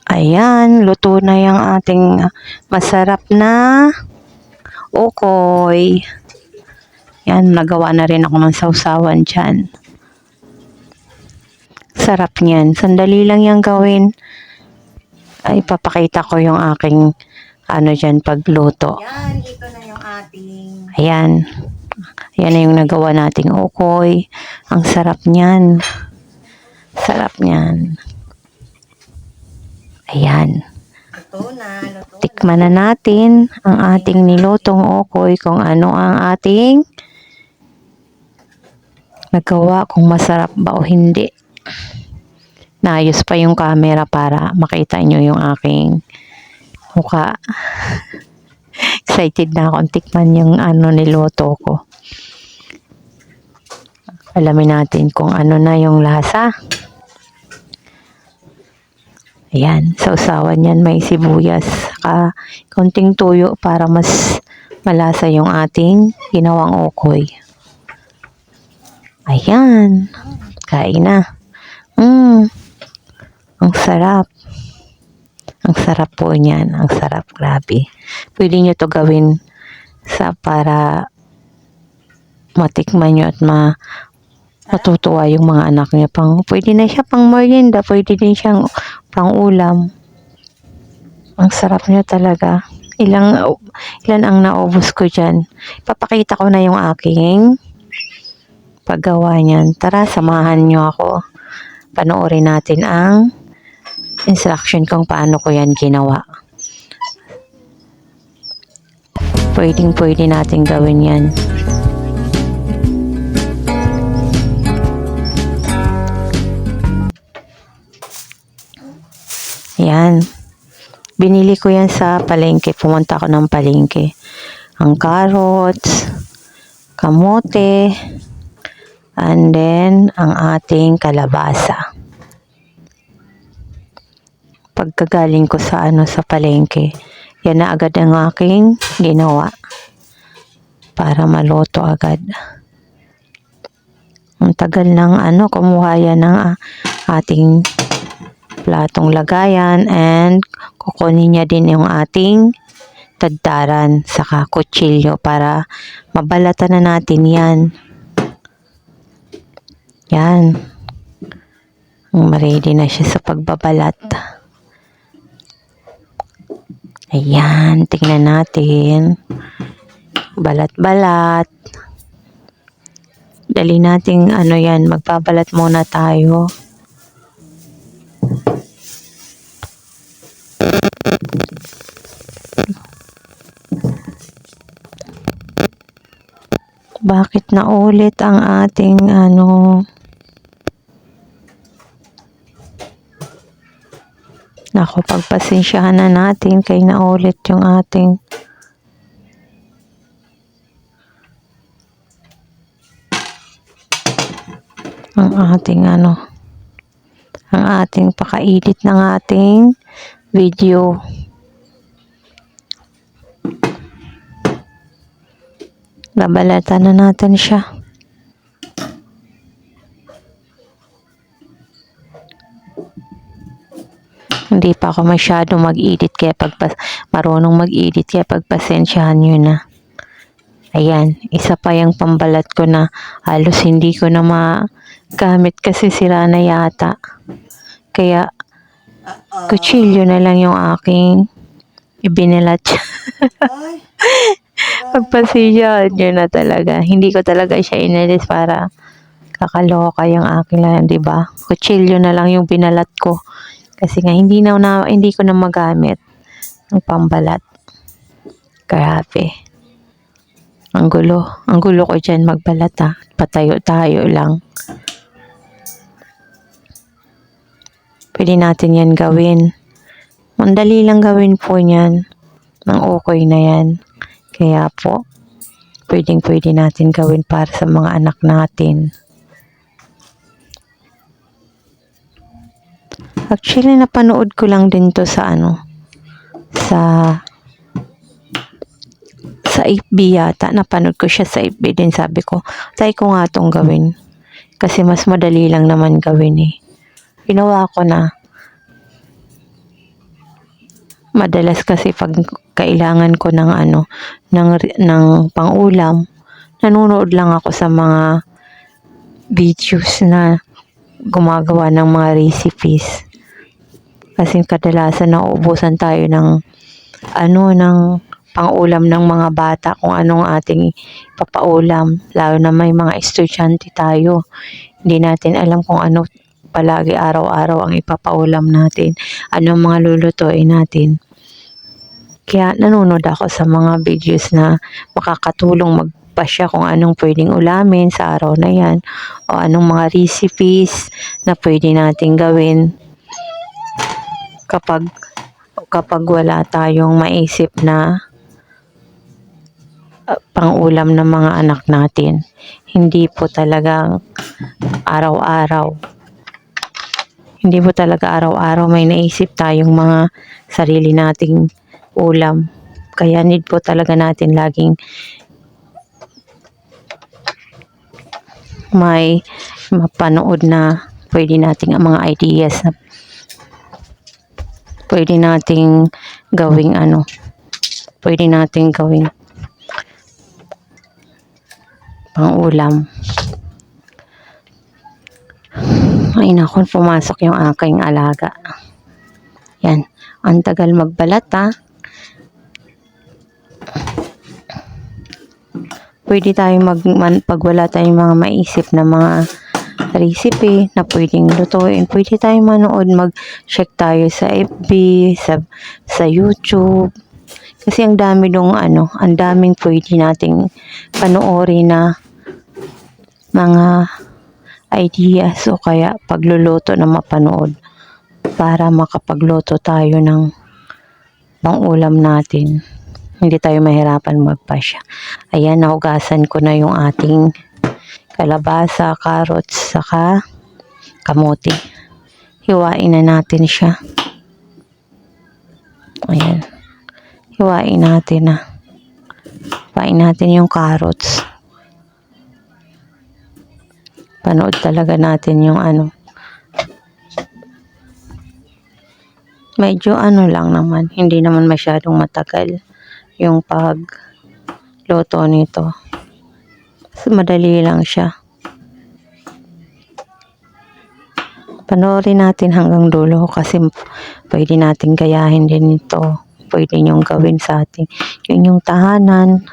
Ayan, luto na yung ating masarap na ukoy. Yan, nagawa na rin ako ng sausawan dyan. Sarap niyan. Sandali lang yung gawin. Ay, papakita ko yung aking dyan pagluto. Yan, ito na yung ating... Ayan. Yan na yung nagawa nating ukoy. Ang sarap niyan. Sarap niyan. Ayan. Luto na. Tikman na natin ang ating nilutong ukoy kung ano ang ating nagawa, kung masarap ba o hindi. Naayos pa yung camera para makita nyo yung aking mukha. Excited na akong tikman yung niluto ko. Alamin natin kung ano na yung lasa. Ayan, sausawan yan, may sibuyas, saka konting tuyo para mas malasa yung ating ginawang ukoy. Ayan, kain na. Ang sarap. Ang sarap po niyan, ang sarap, grabe. Pwede nyo to gawin para matikman nyo at matutuwa yung mga anak niya. Pwede na siya pang merienda, pwede din siyang pang ulam. Ang sarap niya talaga. Ilan ang naubos ko dyan. Papakita ko na yung aking paggawa niyan. Tara, samahan nyo ako. Panoorin natin ang instruction kung paano ko yan ginawa. Pwede natin gawin yan. Yan. Binili ko yan sa palengke. Pumunta ako ng palengke. Ang carrots, kamote, and then ang ating kalabasa. Pagkagaling ko sa palengke, yan na agad ang aking ginawa para maluto agad. Ang tagal ng kumuha yan ng ating platong lagayan, and kukunin niya din yung ating tadtaran saka kutsilyo para mabalatan na natin yan. Yan. Ready na siya sa pagbabalat. Ayan, tingnan natin. Balat-balat. Dali nating yan, magbabalat muna tayo. Bakit naulit ang ating Naku, pagpasensyahan na natin kay naulit yung ating ang ating paka-edit ng ating video. Babalatan na natin siya. Hindi pa ako masyado mag-edit, kaya marunong mag-edit, kaya pagpasensyahan nyo na. Ayan, isa pa yung pambalat ko na halos hindi ko na magamit kasi sira na yata. Kaya kutsilyo na lang yung aking ibinalat. Pagpasensyahan nyo na talaga. Hindi ko talaga siya inalis para kakaloka yung aking lang, diba? Kutsilyo na lang yung binalat ko. Kasi nga hindi ko na magamit ang pambalat. Grabe. Ang gulo ko dyan magbalat Patayo-tayo lang. Pwede natin yan gawin. Mandali lang gawin po yan. Ng ukoy na yan. Kaya po, pwede natin gawin para sa mga anak natin. Actually, napanood ko lang din to sa FB yata. Napanood ko siya sa FB din. Sabi ko, try ko nga itong gawin. Kasi mas madali lang naman gawin eh. Ginawa ko na. Madalas kasi pag kailangan ko ng ng pang-ulam, nanonood lang ako sa mga videos na gumagawa ng mga recipes. Kasi kadalasan nauubusan tayo ng ng pang-ulam ng mga bata kung anong ating papaulam. Lalo na may mga estudyante tayo. Hindi natin alam kung ano palagi araw-araw ang ipapaulam natin. Anong mga lulutuin natin. Kaya nanonood ako sa mga videos na makakatulong magpasya kung anong pwedeng ulamin sa araw na yan. O anong mga recipes na pwede nating gawin kapag wala tayong maisip na pang-ulam ng mga anak natin. Hindi po talagang araw-araw. Hindi po talaga araw-araw may naisip tayong mga sarili nating ulam. Kaya need po talaga natin laging may mapanood na pwede nating mga ideas na pwede nating gawing pwede nating gawing pang-ulam. Ay naku, pumasok yung aking alaga. Yan. Ang tagal magbalat Pwede tayong pag wala tayong mga maisip na mga recipe na pwedeng lutuin, pwede tayong manood, mag-check tayo sa FB, sa YouTube. Kasi ang dami ang daming pwede nating panoorin na mga ideas o kaya pagluluto na mapanood para makapagluto tayo ng pang-ulam natin. Hindi tayo mahirapan magpasya. Ayan, nahugasan ko na yung ating kalabasa, carrots, saka kamote. Hiwain na natin siya. Ayan. Hiwain natin Hiwain natin yung carrots. Panood talaga natin yung medyo lang naman. Hindi naman masyadong matagal yung pagluto nito. Madali lang siya. Panoorin natin hanggang dulo kasi pwede natin gayahin din ito. Pwede nyong gawin sa ating yung tahanan.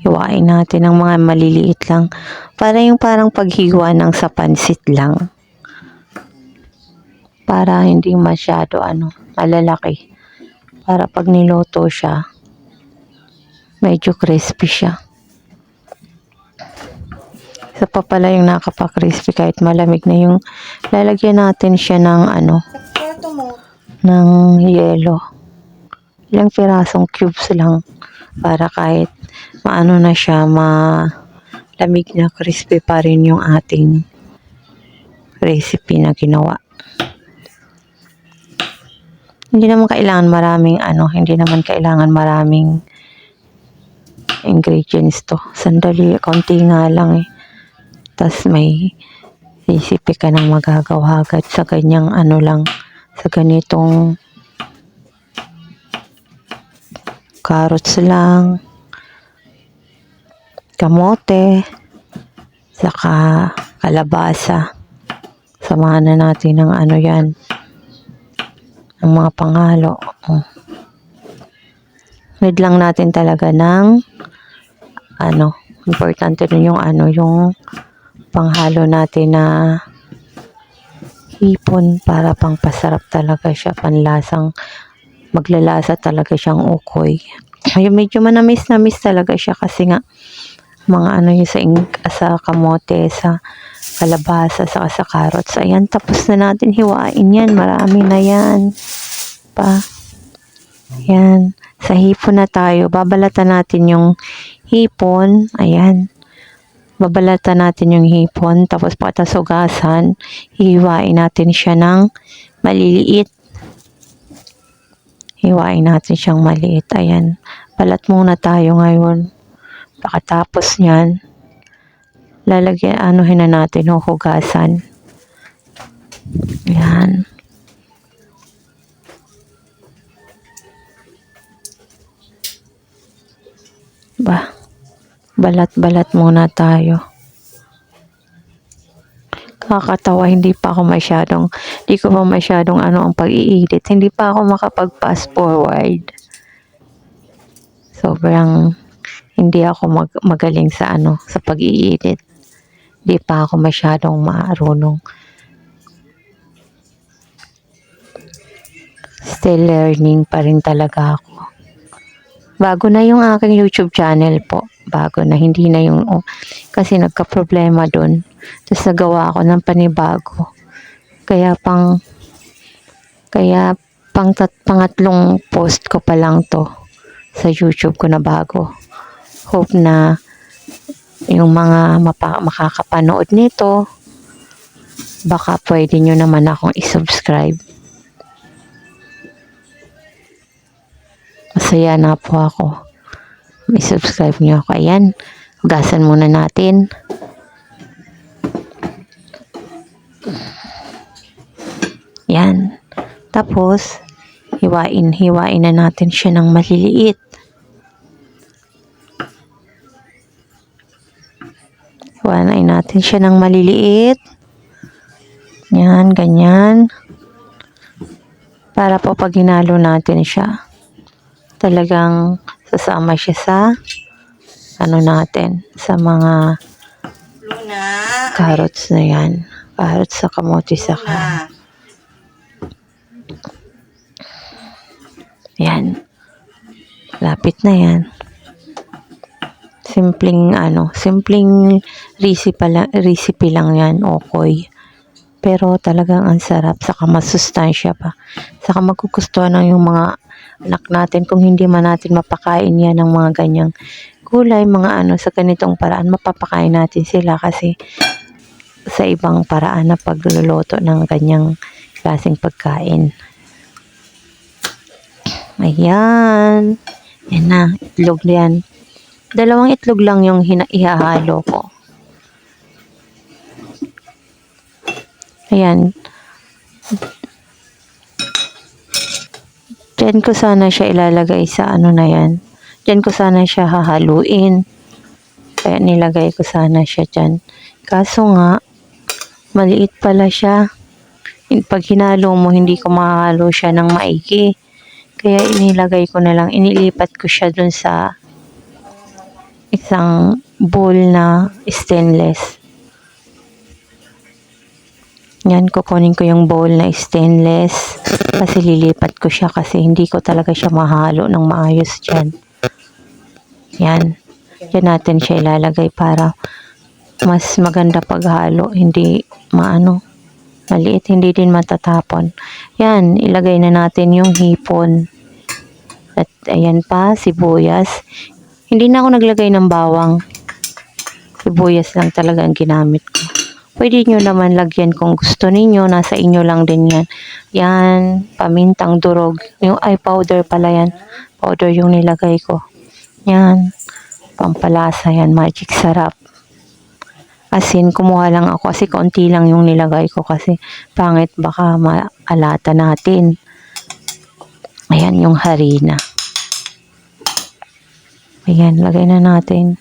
Hiwain natin ng mga maliliit lang. Parang paghiwa ng sa pansit lang. Para hindi masyado malalaki. Para pag niluto siya, medyo crispy siya. Isa pa pala yung nakapa-crispy kahit malamig na yung lalagyan natin siya ng Kwarto mo. ng yelo. Ilang pirasong cubes lang para kahit maano na siya, malamig na crispy pa rin yung ating recipe na ginawa. Hindi naman kailangan maraming ingredients to. Sandali, konti nga lang Tas may recipe ka nang magagawa agad sa ganyang sa ganitong carrots lang, kamote, saka kalabasa. Samahan na natin ng yan, ng mga panghalo. Need lang natin talaga ng importante rin yung yung panghalo natin na hipon para pangpasarap talaga siya, panlasang maglalasa talaga siyang ukoy. Ay, medyo manamis talaga siya kasi nga mga yung sa kamote, sa kalabasa, sa carrots. Ayan, tapos na natin hiwain yan. Marami na yan. Ayan. Sa hipon na tayo. Babalatan natin yung hipon. Ayan. Babalatan natin yung hipon. Tapos pagkatapos hugasan, hihiwain natin siya ng maliliit. Hiwain natin siyang maliit. Ayan. Balat muna tayo ngayon. Pagkatapos niyan, lalagyan, na natin, hugasan. Ayan. Ba, balat-balat muna tayo. Kakatawa, hindi ko pa masyadong ang pag-i-edit. Hindi pa ako makapag-fast forward. Sobrang hindi ako magaling sa sa pag-i-edit. Hindi pa ako masyadong marunong. Still learning pa rin talaga ako. Bago na yung aking YouTube channel po. Bago na, hindi na yung, kasi nagka-problema dun. Tapos nagawa ako ng panibago. Kaya pangatlong post ko pa lang to sa YouTube ko na bago. Hope na yung mga makakapanood nito, baka pwede nyo naman akong i-subscribe. Masaya na po ako. I-subscribe nyo ako. Ayan. Hugasan muna natin. Yan. Tapos, hiwain na natin siya ng maliliit. Hiwain natin siya ng maliliit. Yan, ganyan. Para po pag hinalo natin siya, talagang sasama siya sa natin, sa mga Luna. carrots na yan. Carrots sa kamote sa Luna. Yan. Lapit na yan. Simpleng recipe lang yan, okoy. Pero talagang ang sarap, saka masustansya pa. Saka magugustuhan ng yung mga anak natin kung hindi man natin mapakain yan ng mga ganyang gulay, mga sa ganitong paraan, mapapakain natin sila kasi sa ibang paraan na pagluluto ng ganyang klaseng pagkain. Ayan. Yan na, itlog yan. 2 itlog lang yung ihahalo ko. Ayan. Diyan ko sana siya ilalagay sa na yan. Diyan ko sana siya hahaluin. Kaya nilagay ko sana siya dyan. Kaso nga, maliit pala siya. Pag hinalo mo, hindi ko mahalo siya ng maigi. Kaya inilipat ko siya dun sa isang bowl na stainless. Yan, kukunin ko yung bowl na stainless kasi lilipat ko siya kasi hindi ko talaga siya mahalo ng maayos dyan. Yan. Yan natin siya ilalagay para mas maganda paghalo. Hindi maliit, hindi din matatapon. Yan, ilagay na natin yung hipon. At ayan pa, sibuyas. Hindi na ako naglagay ng bawang. Sibuyas lang talaga ang ginamit ko. Pwede nyo naman lagyan kung gusto ninyo. Nasa inyo lang din yan. Yan, pamintang durog. Powder pala yan. Powder yung nilagay ko. Yan, pampalasa yan. Magic sarap. Asin, kumuha lang ako kasi konti lang yung nilagay ko kasi pangit baka maalata natin. Ayan yung harina. Ayan, lagay na natin.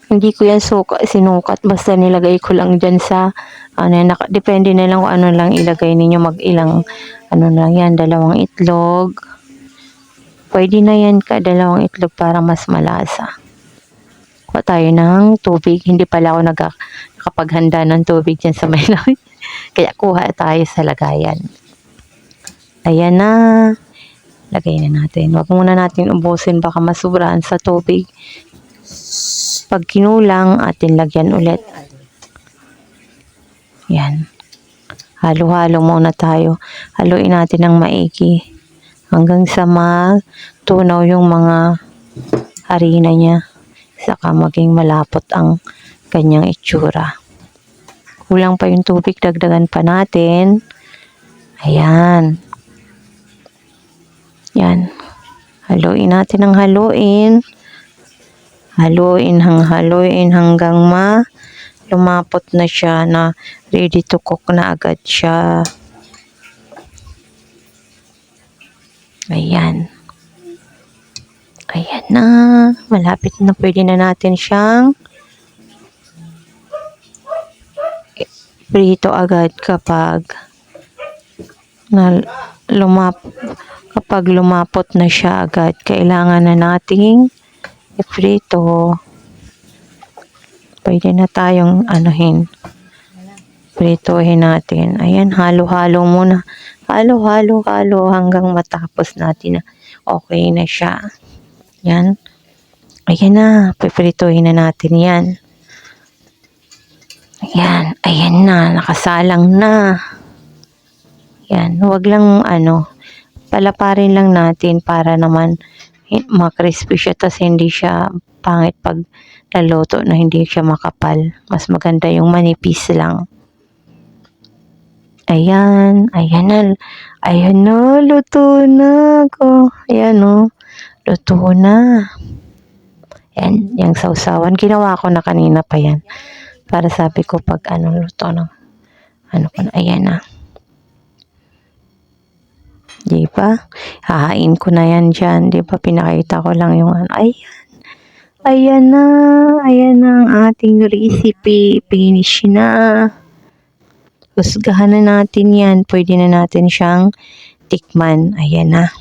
Hindi ko yan sinukat. Basta nilagay ko lang dyan sa, depende na lang kung ano lang ilagay ninyo. Mag-ilang, lang yan, 2 itlog. Pwede na yan 2 itlog para mas malasa. Kuha tayo ng tubig. Hindi pala ako nakapaghanda ng tubig dyan sa may lamig. Kaya kuha tayo sa lagayan. Ayan na. Lagay na natin. Huwag muna natin ubusin. Baka masubrahan sa tubig. Pag kinulang, atin lagyan ulit. Yan. Halo-halo muna tayo. Haluin natin ng maigi. Hanggang sa matunaw yung mga harina niya. Saka maging malapot ang kanyang itsura. Kulang pa yung tubig, dagdagan pa natin. Ayan. Yan. Haluin natin ng haluin. Haluin hanggang lumapot na siya na ready to cook na agad siya. Ayan. Ayan na. Malapit na, pwede na natin siyang prito agad na kapag lumapot na siya agad. Kailangan na nating iprito. Pwede na tayong pritohin natin. Ayan, halo-halo muna. Halo hanggang matapos natin na okay na siya. Yan. Ayan na, pipritohin na natin yan. Ayan, ayan na, nakasalang na. Yan, huwag lang palaparin lang natin para naman makrispy siya, tas hindi siya pangit pag naluto na hindi siya makapal. Mas maganda yung manipis lang. Ayan, ayan na, luto na ako. Ayan o, luto na. Ayan, yung sausawan, ginawa ko na kanina pa yan. Para sabi ko pag luto na, ayan na. Di ba? Hahain ko na yan dyan. Di ba? Pinakita ko lang yung ayan. Ayan na ang ating recipe. Finish na. Husgahan na natin yan. Pwede na natin siyang tikman. Ayan na.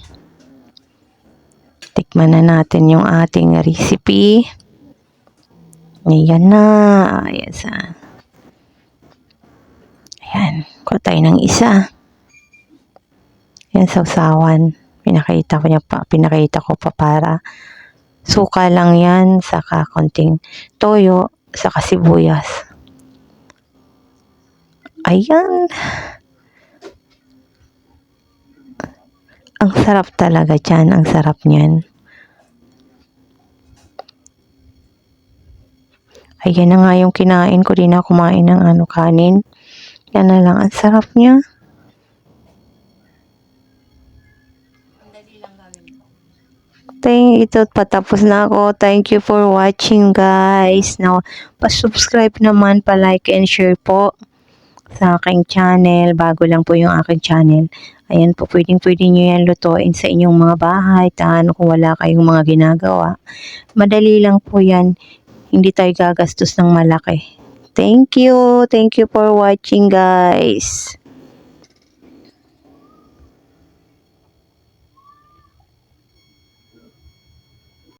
Tikman na natin yung ating recipe. Ayan na. Ayan. Kuha tayo ng isa. Yan, sausawan. Pinakita ko pa para suka lang yan, saka konting toyo, saka sibuyas. Ayan. Ang sarap talaga dyan. Ang sarap niyan. Ayan na nga yung kinain ko. Di na kumain ng kanin. Yan na lang. Ang sarap niya. Ito, patapos na ako. Thank you for watching, guys. Now, pa-subscribe naman, pa-like and share po sa aking channel. Bago lang po yung aking channel. Ayan po, pwede nyo yan lutuin sa inyong mga bahay. Kung wala kayong mga ginagawa. Madali lang po yan. Hindi tayo gagastos ng malaki. Thank you. Thank you for watching, guys.